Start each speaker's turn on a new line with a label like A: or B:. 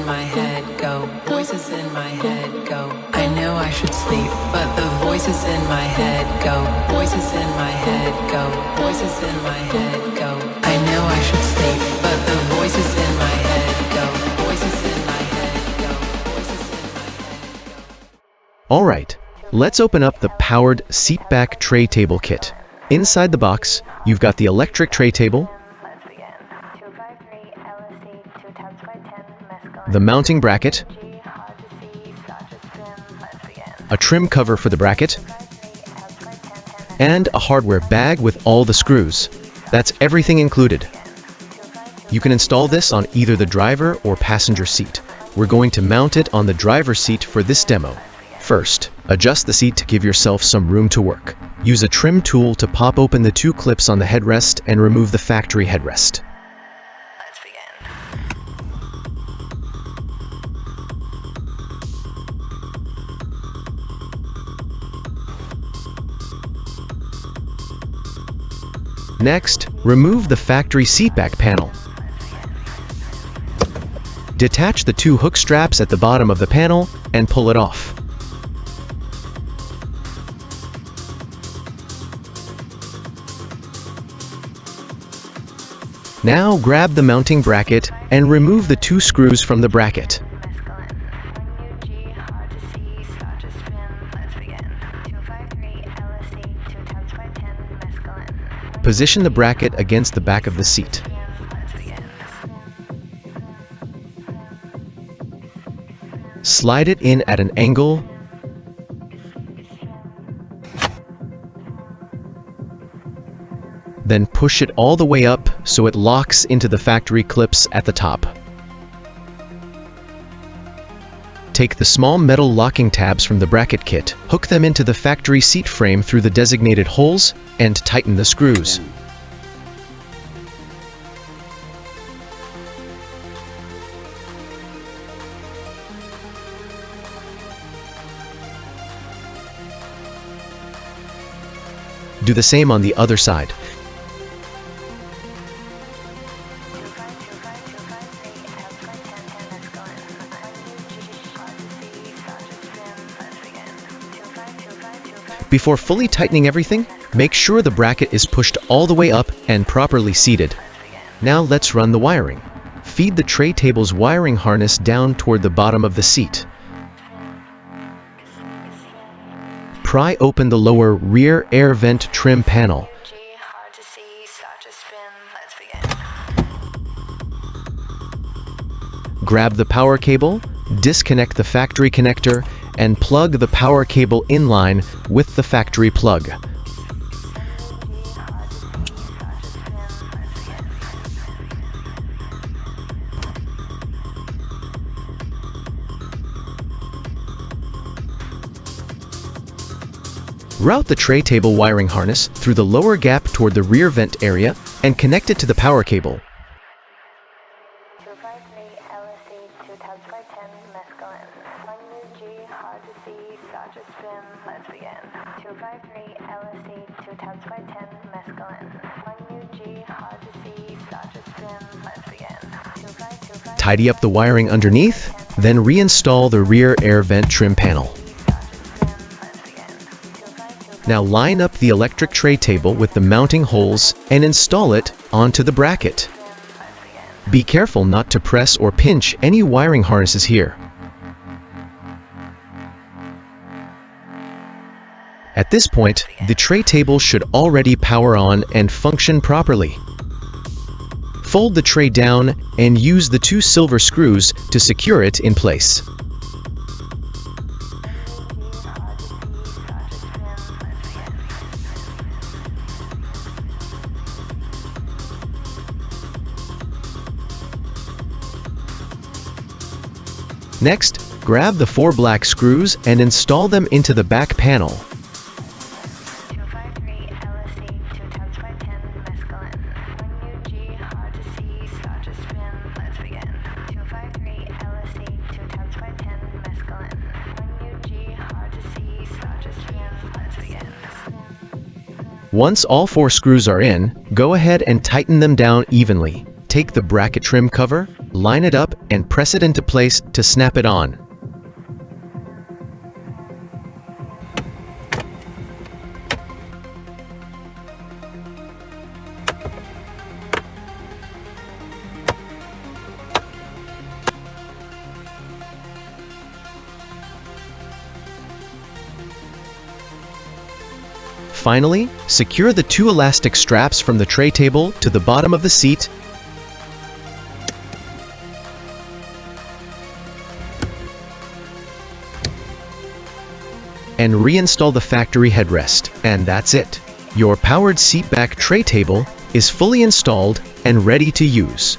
A: in my head go, voices in my head go. I know I should sleep, but the voices in my head go, voices in my head go, voices in my head go. I know I should sleep, but the voices in my head go, voices in my head go, voices in my head go.
B: All right, let's open up the powered Seatback tray table kit. Inside the box, you've got the electric tray table, the mounting bracket, a trim cover for the bracket, and a hardware bag with all the screws. That's everything included. You can install this on either the driver or passenger seat. We're going to mount it on the driver's seat for this demo. First, adjust the seat to give yourself some room to work. Use a trim tool to pop open the two clips on the headrest and remove the factory headrest. Next, remove the factory seatback panel. Detach the two hook straps at the bottom of the panel and pull it off. Now grab the mounting bracket and remove the two screws from the bracket. Position the bracket against the back of the seat. Slide it in at an angle. Then push it all the way up so it locks into the factory clips at the top. Take the small metal locking tabs from the bracket kit, hook them into the factory seat frame through the designated holes, and tighten the screws. Do the same on the other side. Before fully tightening everything, make sure the bracket is pushed all the way up and properly seated. Now let's run the wiring. Feed the tray table's wiring harness down toward the bottom of the seat. Pry open the lower rear air vent trim panel. Grab the power cable, disconnect the factory connector, and plug the power cable in line with the factory plug. Route the tray table wiring harness through the lower gap toward the rear vent area and connect it to the power cable. Tidy up the wiring underneath, then reinstall the rear air vent trim panel. Now line up the electric tray table with the mounting holes and install it onto the bracket. Be careful not to press or pinch any wiring harnesses here. At this point, the tray table should already power on and function properly. Fold the tray down and use the two silver screws to secure it in place. Next, grab the 4 black screws and install them into the back panel. Once all 4 screws are in, go ahead and tighten them down evenly. take the bracket trim cover, line it up, and press it into place to snap it on. Finally, secure the 2 elastic straps from the tray table to the bottom of the seat and reinstall the factory headrest. And that's it. Your powered seatback tray table is fully installed and ready to use.